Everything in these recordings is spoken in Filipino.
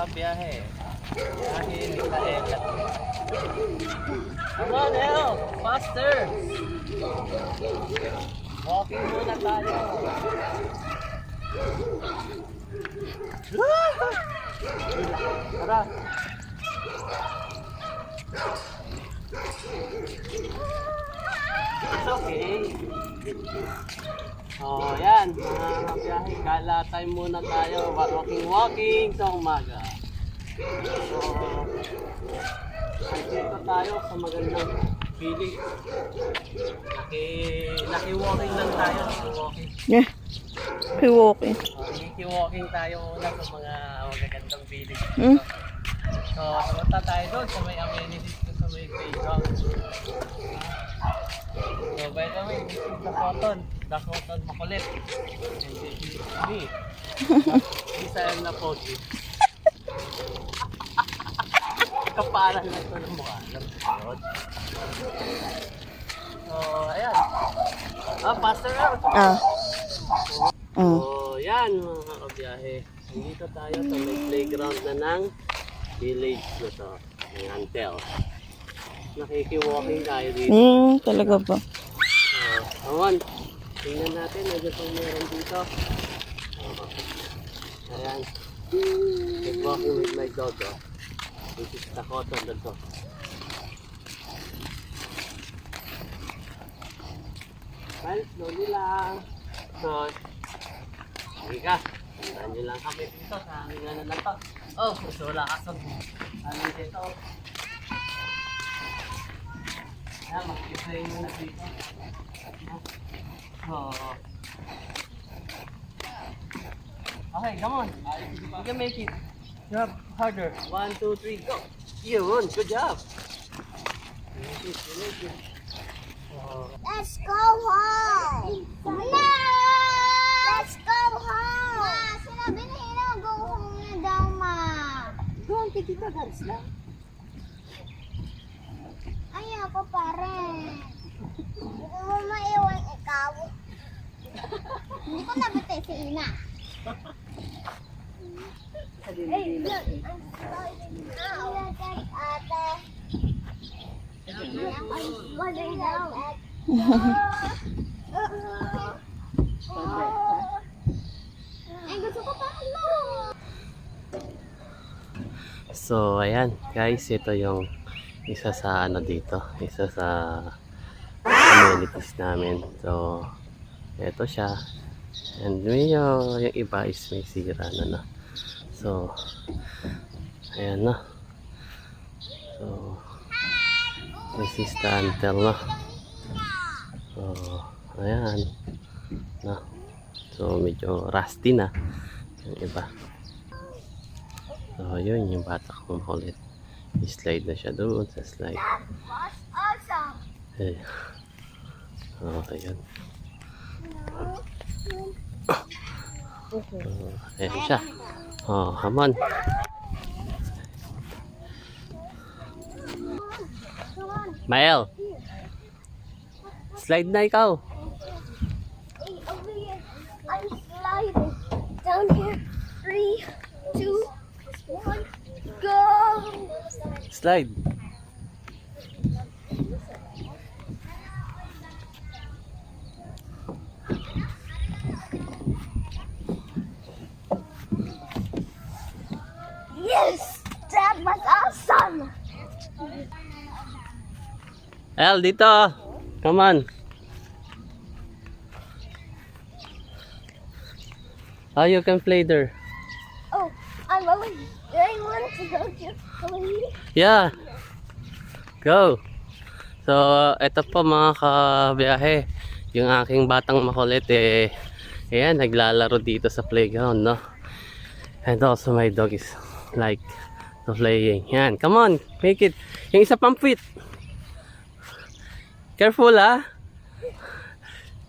Biyahe. Biyahe ni Kael. Come on, El! Faster! Walking muna tayo. Tara! It's okay. Oh, yan. Mga biyahe. Gala time muna tayo. Walking sa umaga. So, dito tayo sa magandang feeling. Naki-walking lang tayo. Naki-walking. Yeah. Pre-walking. Naki-walking tayo muna sa mga magagandang feeling. Hmm? So, punta tayo doon sa may amenities ko sa may playground. So, by the way, this is the cotton. The cotton makulit. And this is me. Isa yung napogi. Kapalan na ito ng mukha. So, ayan. Faster out. So, yan mga kabiyahe. Nandito tayo sa may playground na ng village na to. Ng Antel. Nakiki-walking tayo dito. Talaga ba? Come on. Tingnan natin. Medyo pang meron dito. Ayan. Keep walking with my dog. This is the cotton na to. Well, slowly lang. So, sige ka. Tandaan nyo lang kami dito sa aming ano na to. Oh, gusto wala kasog. Ano dito? Ayan, mag-isay mo na dito. Oh. Okay, come on. You can make it. Job harder. 1, 2, 3, go. Yun, good job. You make it. Let's go home! No! Let's go home! Ma, sinabi na yun na go home na daw, ma. Doon, kita guys lang. Ayoko pare. Hindi mo maiwan ikaw. Hindi ko nabitay si Ina. Hey, look! I'm starting now. Look at ate. I'm running now. Ay, gusto ko pa So, ayan guys, ito yung isa sa ano dito, isa sa amenities namin. So, ito siya. And yung iba is may sira na na. So, ayan na. So, this is the Antel na. So, ayan. Na. So, medyo rusty na yung iba. So, yun yung bata kong makulit. I-slide na siya doon sa slide. awesome. Eh. Oh, ayan. Ayan siya. Oh, come on. Mael. Slide na ikaw. Hey, over here. I'm sliding down here. 3, 2, 1, go! Slide. Yes! That was awesome! El, dito. Come on. Oh, you can play there. Oh, I want to go to Yeah. Go. So, ito po mga kabiyahe. Yung aking batang makulit ayan, naglalaro dito sa playground, no? And also my dog is like to playing. Yan, come on, make it. Yung isa pang feet. Careful, ha?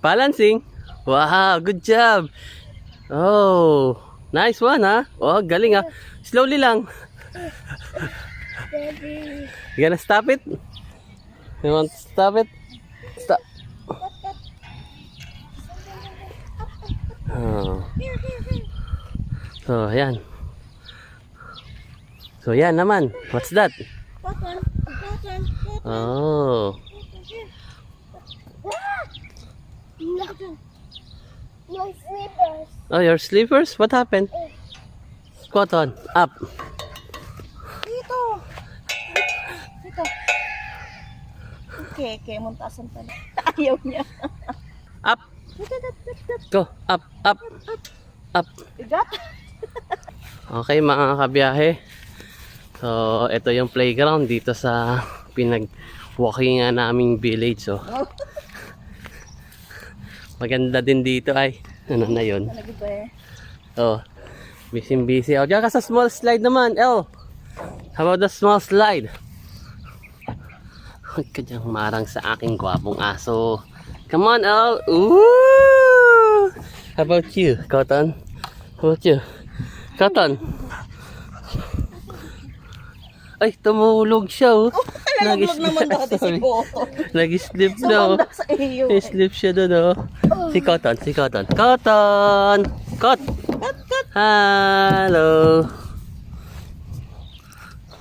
Balancing. Wow, good job. Oh, nice one, ha? Oh, galing, ha? Slowly lang. Daddy. You gonna stop it? You want to stop it? Stop. Oh. So, ayan. So yan naman. What's that? Cotton. Cotton. Oh. My slippers. Oh, your slippers? What happened? Cotton, up. Dito. Dito. Okay, muntasan pala. Ayaw niya. Up. Go, up, up. Up. Igat. Okay mga kabiyahe. So, ito yung playground dito sa pinag-walkingan naming village. So, maganda din dito ay. Ano na yun? Talaga ba eh? Oh, busy. Oh, diyan ka sa small slide naman, El. How about the small slide? Huwag ka diyang marang sa aking gwapong aso. Come on, El. Ooh! How about you, Cotton? How about you? Cotton. Ay, tumulog siya, oh. Nag-vlog naman dati si Cotton. Nag-slip na, oh. Sumanda sa iyo. Slip siya doon, oh. Si Cotton. Cotton! Hello!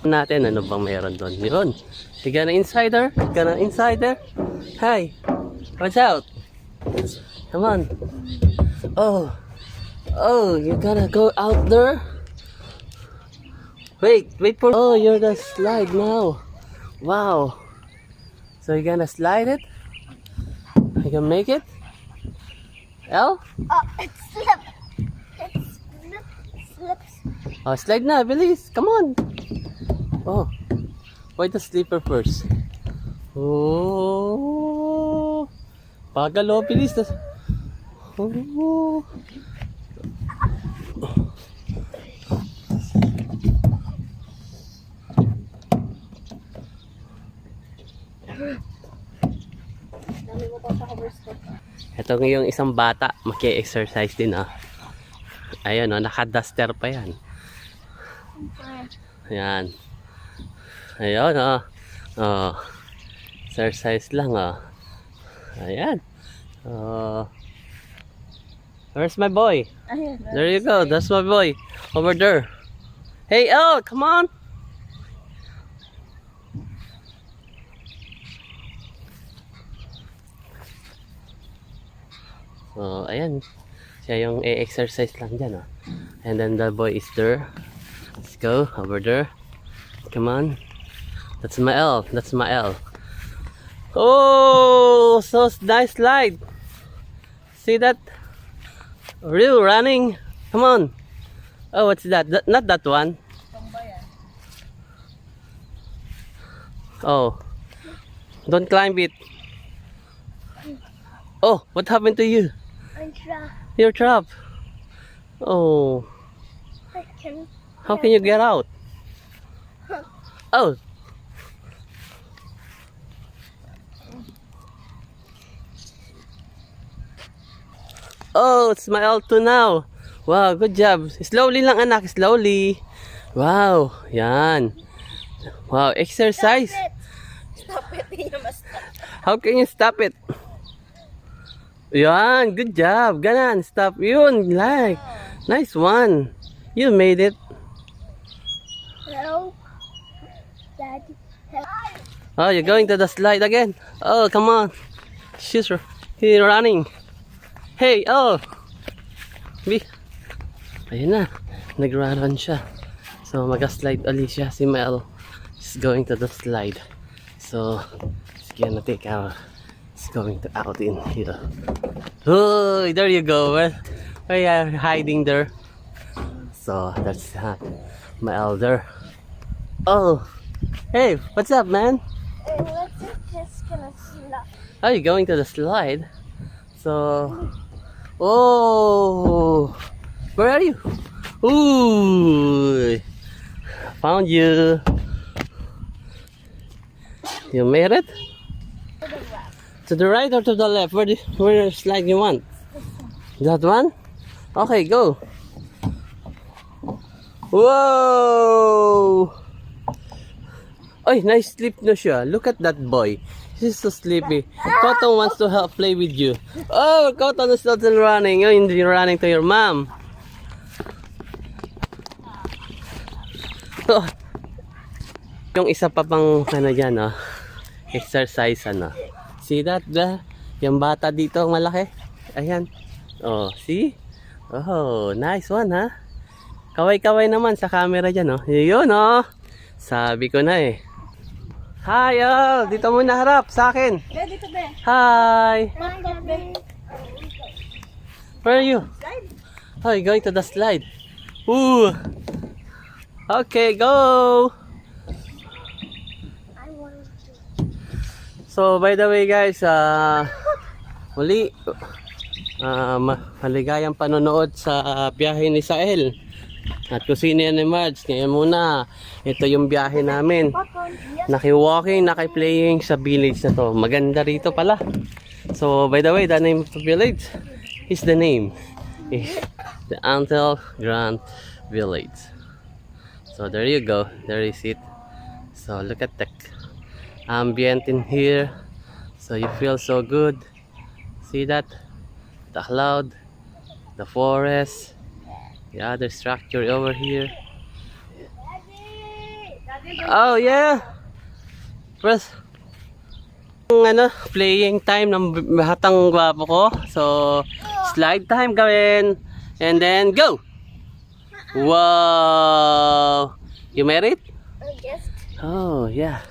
Natin, ano bang meron doon? Yun. You got an insider? Hi! What's out? Come on. Oh, you gotta go out there? Wait for... Oh, you're the slide now. Wow. So you're gonna slide it? You can make it? El? Oh, it slipped. It slips. Oh, slide na, bilis. Come on. Oh, why the slipper first? Oh, pagalo, bilis. Oh. Ito yung isang bata, maki-exercise din ah. Ayun oh, naka-duster pa yan. Ayan. Ayun oh. Oh. Exercise lang oh. Ayan. Oh. Where's my boy? Ayun. There you go. That's my boy. Over there. Hey, El, come on. So, ayan. Siya yung e-exercise lang dyan, oh. And then the boy is there. Let's go. Over there. Come on. That's my L. Oh, so nice slide. See that? Real running. Come on. Oh, what's that? Not that one. Oh. Don't climb it. Oh, what happened to you? I'm trapped. You're trapped. Oh, I can. how can you get out? Oh. Oh, it's my L2 now. Wow, good job. Slowly lang anak, slowly. Wow, yan. Wow, exercise. Stop it. Hindi na ma-stop. How can you stop it? Yan, good job. Ganan, stop. Yun, like. Nice one. You made it. Hello, Daddy. Oh, you're going to the slide again. Oh, come on. She's running. Hey, oh. B. Ayun na. Nag-run siya. So, mag-slide ulit siya. Si Mel is going to the slide. So, it's gonna take our... It's going to out in here. Oh, there you go. Well, we are hiding there. So, that's my elder. Oh, hey, what's up, man? Let's just gonna slap. Are you going to the slide? So, oh, where are you? Ooh, found you. You made it? To the right or to the left? Where slide you want? That one? Okay, go. Whoa! Ay, nice sleep na siya. Look at that boy. He's so sleepy. Cotton wants to help play with you. Oh, Cotton is still running. You're hindi running to your mom. Oh, yung isa pa pang ano dyan, no? Exercise, ano. See that, the? Yung bata dito, malaki. Ayan. Oh, see? Oh, nice one, ha? Kaway-kaway naman sa camera dyan, no? Yun, no? Sabi ko na, eh. Hi, oh! Dito muna harap, sa akin. Be, dito be. Hi! Mascot be. Where are you? Slide. Oh, you're going to the slide. Ooh! Okay, go! I want to. So, by the way guys, muli, maligayang panonood sa biyahe ni Sael at kusina ni Marge. Ngayon muna, ito yung biyahe namin. Naki-walking, naki-playing sa village na to. Maganda rito pala. So, by the way, the name of the village is the Antel Grant Village. So, there you go. There is it. So, look at the ambient in here. So, you feel so good. See that? The cloud, the forest, the other structure over here. Oh, yeah. First, playing time ng batang gwapo ko. So, slide time gawin. And then, go! Wow! You made it? I guess. Oh, yeah.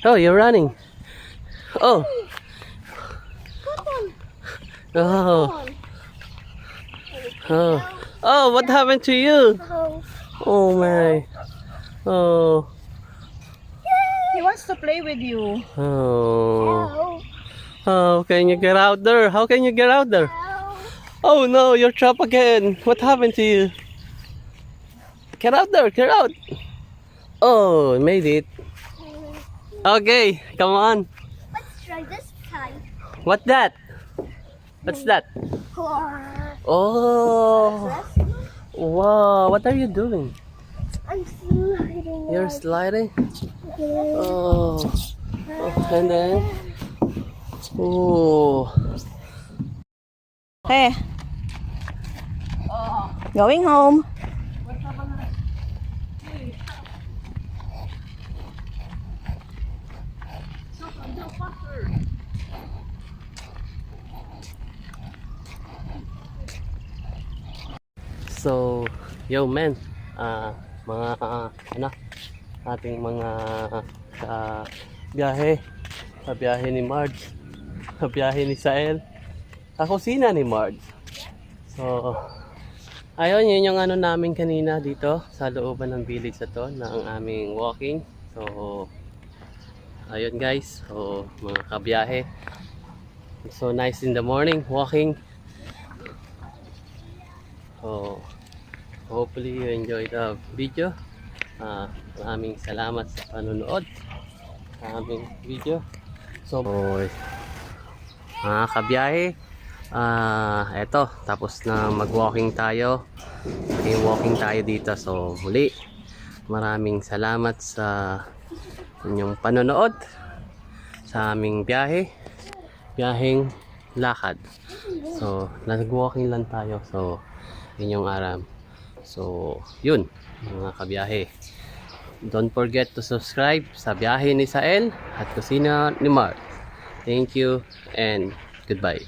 Oh, you're running. Oh. Oh. Oh. Oh, what happened to you? Oh. Oh, my. Oh. He wants to play with you. Oh. Oh, can you get out there? How can you get out there? Oh. Oh no, you're trapped again. What happened to you? Get out there, get out. Oh, made it. Okay, come on. Let's try this time. What that? What's that? Oh. Wow, what are you doing? I'm sliding. You're sliding? Oh. Oh, and then. Oh. Hey. Going home. So, yo men, mga ating mga sa biyahe ni Marge, sa biyahe ni Sael, sa kusina ni Marge. So, ayun, yun yung namin kanina dito sa looban ng village na to, na ang aming walking. So, ayun guys, so mga kabiyahe, so nice in the morning walking. So, hopefully you enjoyed the video. Maraming salamat sa panonood sa aming video. So, mga kabiyahe, eto, tapos na mag-walking tayo. Walking tayo dito. So, muli, maraming salamat sa inyong panonood sa aming biyaheng lakad. So, nag-walking lang tayo. So, yun yung aram. So, yun, mga kabiyahe. Don't forget to subscribe sa biyahe ni Sael at kusina ni Mark. Thank you and goodbye.